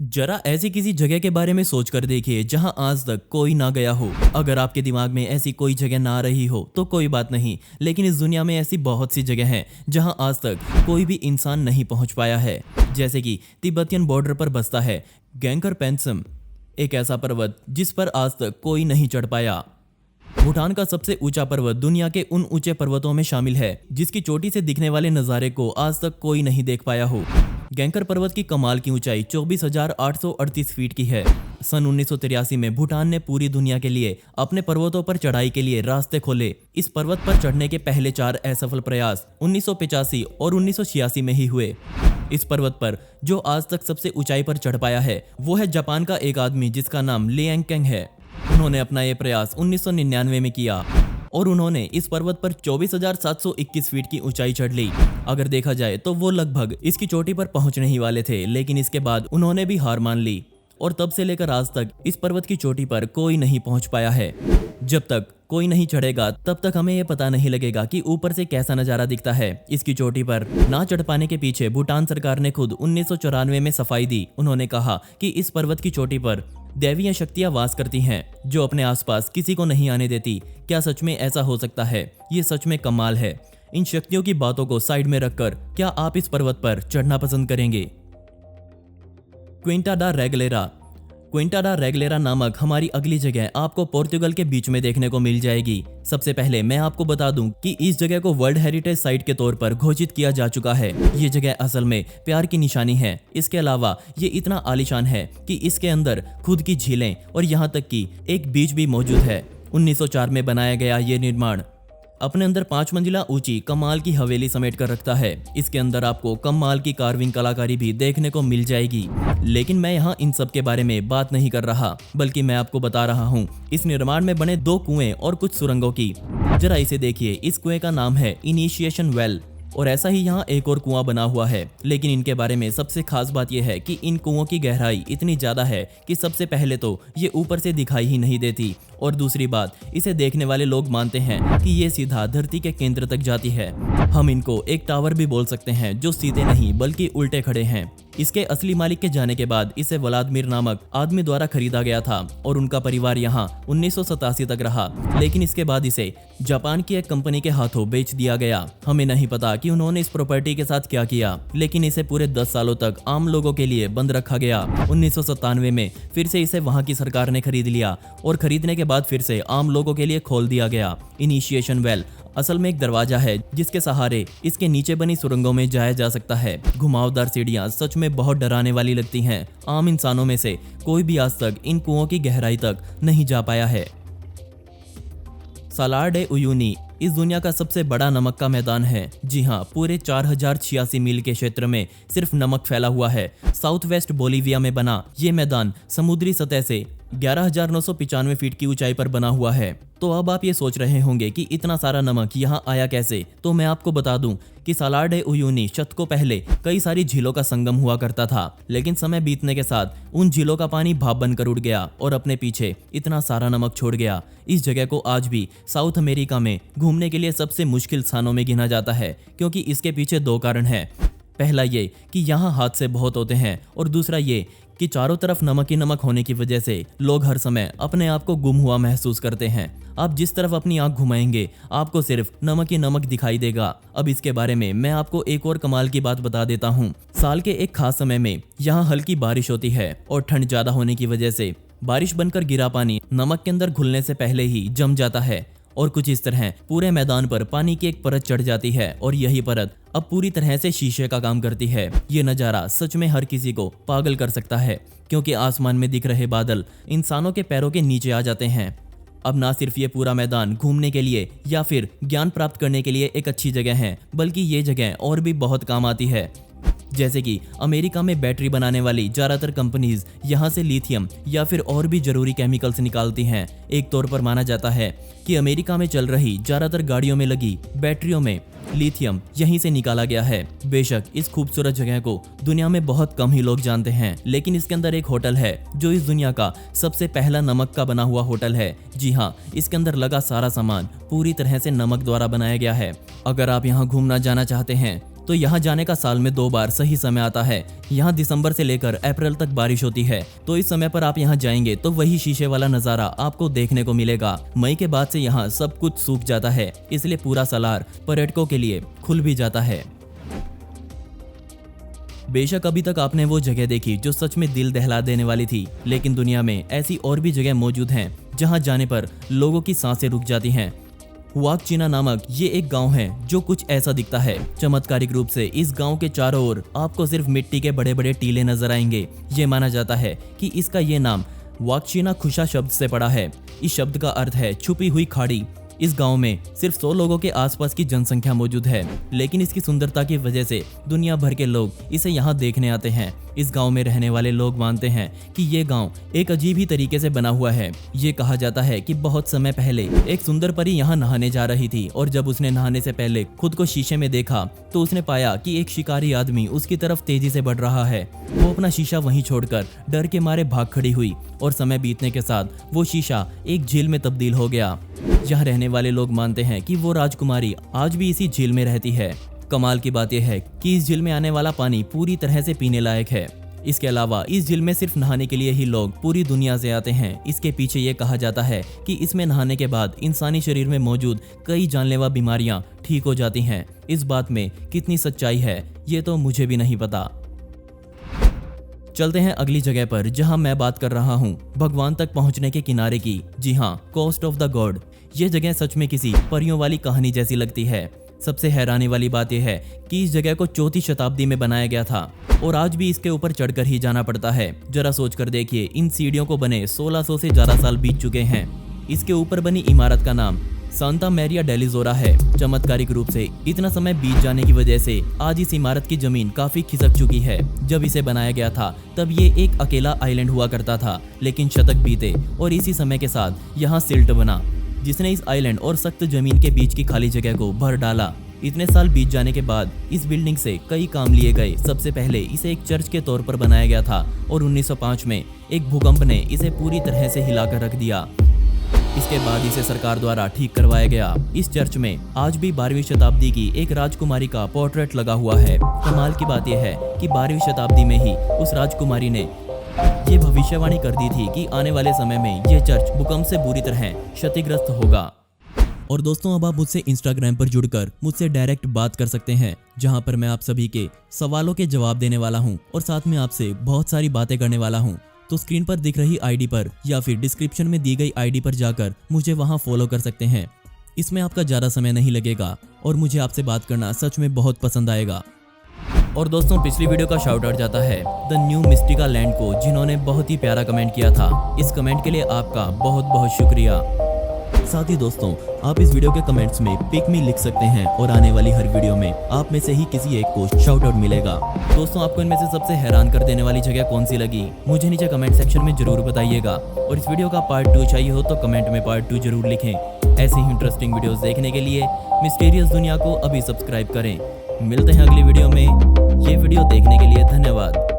जरा ऐसी किसी जगह के बारे में सोच कर देखिए जहां आज तक कोई ना गया हो। अगर आपके दिमाग में ऐसी कोई जगह ना आ रही हो तो कोई बात नहीं, लेकिन इस दुनिया में ऐसी बहुत सी जगह हैं जहां आज तक कोई भी इंसान नहीं पहुंच पाया है। जैसे कि तिब्बतियन बॉर्डर पर बसता है गैंकर पेंसम, एक ऐसा पर्वत जिस पर आज तक कोई नहीं चढ़ पाया। भूटान का सबसे ऊंचा पर्वत दुनिया के उन ऊंचे पर्वतों में शामिल है जिसकी चोटी से दिखने वाले नज़ारे को आज तक कोई नहीं देख पाया हो। गैंकर पर्वत की कमाल की ऊंचाई 24,838 फीट की है। सन 1983 में भूटान ने पूरी दुनिया के लिए अपने पर्वतों पर चढ़ाई के लिए रास्ते खोले। इस पर्वत पर चढ़ने के पहले 4 असफल प्रयास 1985 और 1986 में ही हुए। इस पर्वत पर जो आज तक सबसे ऊंचाई पर चढ़ पाया है वो है जापान का एक आदमी जिसका नाम लियांगकेंग है। उन्होंने अपना ये प्रयास 1999 में किया और उन्होंने इस पर्वत पर 24,721 फीट की ऊंचाई चढ़ ली। अगर देखा जाए तो वो लगभग इसकी चोटी पर पहुंचने ही वाले थे, लेकिन इसके बाद उन्होंने भी हार मान ली और तब से लेकर आज तक इस पर्वत की चोटी पर कोई नहीं पहुंच पाया है। जब तक कोई नहीं चढ़ेगा तब तक हमें यह पता नहीं लगेगा कि ऊपर से कैसा नजारा दिखता है। इसकी चोटी पर ना चढ़ पाने के पीछे भूटान सरकार ने खुद 1994 में सफाई दी। उन्होंने कहा कि इस पर्वत की चोटी पर दैवीय शक्तियां वास करती हैं जो अपने आसपास किसी को नहीं आने देती। क्या सच में ऐसा हो सकता है? ये सच में कमाल है। इन शक्तियों की बातों को साइड में रखकर क्या आप इस पर्वत पर चढ़ना पसंद करेंगे? क्विंटा डा रेगलेरा। क्विंटा डा रेगलेरा नामक हमारी अगली जगह आपको पोर्तुगल के बीच में देखने को मिल जाएगी। सबसे पहले मैं आपको बता दूं कि इस जगह को वर्ल्ड हेरिटेज साइट के तौर पर घोषित किया जा चुका है। ये जगह असल में प्यार की निशानी है। इसके अलावा ये इतना आलीशान है कि इसके अंदर खुद की झीलें और यहाँ तक कि एक बीच भी मौजूद है। 1904 में बनाया गया ये निर्माण अपने अंदर 5 मंजिला ऊंची कमाल की हवेली समेट कर रखता है। इसके अंदर आपको कमाल की कार्विंग कलाकारी भी देखने को मिल जाएगी। लेकिन मैं यहाँ इन सब के बारे में बात नहीं कर रहा, बल्कि मैं आपको बता रहा हूँ इस निर्माण में बने 2 कुएं और कुछ सुरंगों की। जरा इसे देखिए। इस कुएं का नाम है इनिशिएशन वेल और ऐसा ही यहाँ एक और कुआं बना हुआ है। लेकिन इनके बारे में सबसे खास बात यह है कि इन कुओं की गहराई इतनी ज्यादा है कि सबसे पहले तो ये ऊपर से दिखाई ही नहीं देती और दूसरी बात, इसे देखने वाले लोग मानते हैं कि ये सीधा धरती के केंद्र तक जाती है। हम इनको एक टावर भी बोल सकते हैं जो सीधे नहीं बल्कि उल्टे खड़े हैं। इसके असली मालिक के जाने के बाद इसे व्लादिमीर नामक आदमी द्वारा खरीदा गया था और उनका परिवार यहाँ 1987 तक रहा। लेकिन इसके बाद इसे जापान की एक कंपनी के हाथों बेच दिया गया। हमें नहीं पता कि उन्होंने इस प्रॉपर्टी के साथ क्या किया, लेकिन इसे पूरे 10 सालों तक आम लोगों के लिए बंद रखा गया। 1997 में फिर से इसे वहां की सरकार ने खरीद लिया और खरीदने के बाद फिर से आम लोगों के लिए खोल दिया गया। इनिशिएशन वेल असल में एक दरवाजा है जिसके सहारे इसके नीचे बनी सुरंगों में जाया जा सकता है। घुमावदार सीढ़ियां सच में बहुत डराने वाली लगती हैं। आम इंसानों में से कोई भी आज तक इन कुओं की गहराई तक नहीं जा पाया है। सालार डे उयूनी इस दुनिया का सबसे बड़ा नमक का मैदान है। जी हाँ, पूरे 4086 मील के क्षेत्र में सिर्फ नमक फैला हुआ है। साउथ वेस्ट बोलीविया में बना ये मैदान समुद्री सतह से 11,995 फीट की ऊंचाई पर बना हुआ है। तो अब आप ये सोच रहे होंगे कि इतना सारा नमक यहाँ आया कैसे? तो मैं आपको बता दूं कि सालार डे उयूनी शत को पहले कई सारी झीलों का संगम हुआ करता था, लेकिन समय बीतने के साथ उन झीलों का पानी भाप बनकर उड़ गया और अपने पीछे इतना सारा नमक छोड़ गया। इस जगह को आज भी साउथ अमेरिका में घूमने के लिए सबसे मुश्किल स्थानों में गिना जाता है, क्योंकि इसके पीछे 2 कारण हैं। पहला ये कि यहाँ हादसे बहुत होते हैं और दूसरा ये कि चारों तरफ नमक ही नमक होने की वजह से लोग हर समय अपने आप को गुम हुआ महसूस करते हैं। आप जिस तरफ अपनी आंख घुमाएंगे आपको सिर्फ नमक ही नमक दिखाई देगा। अब इसके बारे में मैं आपको एक और कमाल की बात बता देता हूँ। साल के एक खास समय में यहाँ हल्की बारिश होती है और ठंड ज्यादा होने की वजह से बारिश बनकर गिरा पानी नमक के अंदर घुलने से पहले ही जम जाता है और कुछ इस तरह पूरे मैदान पर पानी की एक परत चढ़ जाती है और यही परत अब पूरी तरह से शीशे का काम करती है। ये नज़ारा सच में हर किसी को पागल कर सकता है, क्योंकि आसमान में दिख रहे बादल इंसानों के पैरों के नीचे आ जाते हैं। अब ना सिर्फ ये पूरा मैदान घूमने के लिए या फिर ज्ञान प्राप्त करने के लिए एक अच्छी जगह है, बल्कि ये जगह और भी बहुत काम आती है। जैसे कि अमेरिका में बैटरी बनाने वाली ज़्यादातर कंपनीज यहाँ से लिथियम या फिर और भी जरूरी केमिकल्स निकालती हैं। एक तौर पर माना जाता है कि अमेरिका में चल रही ज़्यादातर गाड़ियों में लगी बैटरियों में लिथियम यहीं से निकाला गया है। बेशक इस खूबसूरत जगह को दुनिया में बहुत कम ही लोग जानते हैं, लेकिन इसके अंदर एक होटल है जो इस दुनिया का सबसे पहला नमक का बना हुआ होटल है। जी हाँ, इसके अंदर लगा सारा सामान पूरी तरह से नमक द्वारा बनाया गया है। अगर आप यहाँ घूमना जाना चाहते हैं तो यहाँ जाने का साल में 2 बार सही समय आता है। यहाँ दिसंबर से लेकर अप्रैल तक बारिश होती है, तो इस समय पर आप यहाँ जाएंगे तो वही शीशे वाला नज़ारा आपको देखने को मिलेगा। मई के बाद से यहाँ सब कुछ सूख जाता है, इसलिए पूरा सालार पर्यटकों के लिए खुल भी जाता है। बेशक अभी तक आपने वो जगह देखी जो सच में दिल दहला देने वाली थी, लेकिन दुनिया में ऐसी और भी जगह मौजूद हैं जहां जाने पर लोगों की सांसें रुक जाती हैं। हुआक चीना नामक ये एक गांव है जो कुछ ऐसा दिखता है। चमत्कारिक रूप से इस गांव के चारों ओर आपको सिर्फ मिट्टी के बड़े बड़े टीले नजर आएंगे। ये माना जाता है कि इसका ये नाम वाकचीना खुशा शब्द से पड़ा है। इस शब्द का अर्थ है छुपी हुई खाड़ी। इस गांव में सिर्फ 100 लोगों के आसपास की जनसंख्या मौजूद है, लेकिन इसकी सुंदरता की वजह से दुनिया भर के लोग इसे यहाँ देखने आते हैं। इस गांव में रहने वाले लोग मानते हैं कि ये गांव एक अजीब ही तरीके से बना हुआ है। ये कहा जाता है कि बहुत समय पहले एक सुंदर परी यहाँ नहाने जा रही थी और जब उसने नहाने से पहले खुद को शीशे में देखा तो उसने पाया कि एक शिकारी आदमी उसकी तरफ तेजी से बढ़ रहा है। वो अपना शीशा वहीं छोड़कर डर के मारे भाग खड़ी हुई और समय बीतने के साथ वो शीशा एक झील में तब्दील हो गया। यहाँ रहने वाले लोग मानते हैं कि वो राजकुमारी आज भी इसी झील में रहती है। कमाल की बात यह है कि इस झील में आने वाला पानी पूरी तरह से पीने लायक है। इसके अलावा इस झील में सिर्फ नहाने के लिए ही लोग पूरी दुनिया से आते हैं। इसके पीछे ये कहा जाता है कि इसमें नहाने के बाद इंसानी शरीर में मौजूद कई जानलेवा बीमारियां ठीक हो जाती हैं। इस बात में कितनी सच्चाई है ये तो मुझे भी नहीं पता। चलते हैं अगली जगह पर जहां मैं बात कर रहा हूं भगवान तक पहुंचने के किनारे की। जी हां, कोस्ट ऑफ द गॉड। ये जगह सच में किसी परियों वाली कहानी जैसी लगती है। सबसे हैरानी वाली बात यह है कि इस जगह को 4वीं शताब्दी में बनाया गया था और आज भी इसके ऊपर चढ़कर ही जाना पड़ता है। जरा सोचकर देखिए, इन सीढ़ियों को बने 1600 से ज्यादा साल बीत चुके हैं। इसके ऊपर बनी इमारत का नाम सांता मैरिया डेलिजोरा है। चमत्कारिक रूप से इतना समय बीत जाने की वजह से आज इस इमारत की जमीन काफी खिसक चुकी है। जब इसे बनाया गया था तब ये एक अकेला आइलैंड हुआ करता था, लेकिन शतक बीते और इसी समय के साथ यहाँ सिल्ट बना जिसने इस आइलैंड और सख्त जमीन के बीच की खाली जगह को भर डाला। इतने साल बीत जाने के बाद इस बिल्डिंग से कई काम लिए गए। सबसे पहले इसे एक चर्च के तौर पर बनाया गया था और 1905 में एक भूकंप ने इसे पूरी तरह से हिलाकर रख दिया। इसके बाद इसे सरकार द्वारा ठीक करवाया गया। इस चर्च में आज भी 12वीं शताब्दी की एक राजकुमारी का पोर्ट्रेट लगा हुआ है। कमाल की बात यह है कि 12वीं शताब्दी में ही उस राजकुमारी ने ये भविष्यवाणी कर दी थी कि आने वाले समय में यह चर्च भूकंप से बुरी तरह क्षतिग्रस्त होगा। और दोस्तों, अब आप मुझसे इंस्टाग्राम पर जुड़कर मुझसे डायरेक्ट बात कर सकते हैं, जहां पर मैं आप सभी के सवालों के जवाब देने वाला हूं और साथ में आपसे बहुत सारी बातें करने वाला हूं। तो स्क्रीन पर दिख रही आईडी पर या फिर डिस्क्रिप्शन में दी गई आईडी पर जाकर मुझे वहां फॉलो कर सकते हैं। इसमें आपका ज़्यादा समय नहीं लगेगा और मुझे आपसे बात करना सच में बहुत पसंद आएगा। और दोस्तों, पिछली वीडियो का शाउट आउट जाता है द न्यू मिस्टिका लैंड को, जिन्होंने बहुत ही प्यारा कमेंट किया था। इस कमेंट के लिए आपका बहुत बहुत शुक्रिया। साथ ही दोस्तों, आप इस वीडियो के कमेंट्स में पिक मी लिख सकते हैं और आने वाली हर वीडियो में आप में से ही किसी एक को शाउट आउट मिलेगा। दोस्तों, आपको इनमें से सबसे हैरान कर देने वाली जगह कौन सी लगी मुझे नीचे कमेंट सेक्शन में जरूर बताइएगा। और इस वीडियो का पार्ट 2 चाहिए हो तो कमेंट में पार्ट 2 जरूर लिखें। ऐसे ही इंटरेस्टिंग वीडियोस देखने के लिए मिस्टीरियस दुनिया को अभी सब्सक्राइब करें। मिलते हैं अगली वीडियो में। ये वीडियो देखने के लिए धन्यवाद।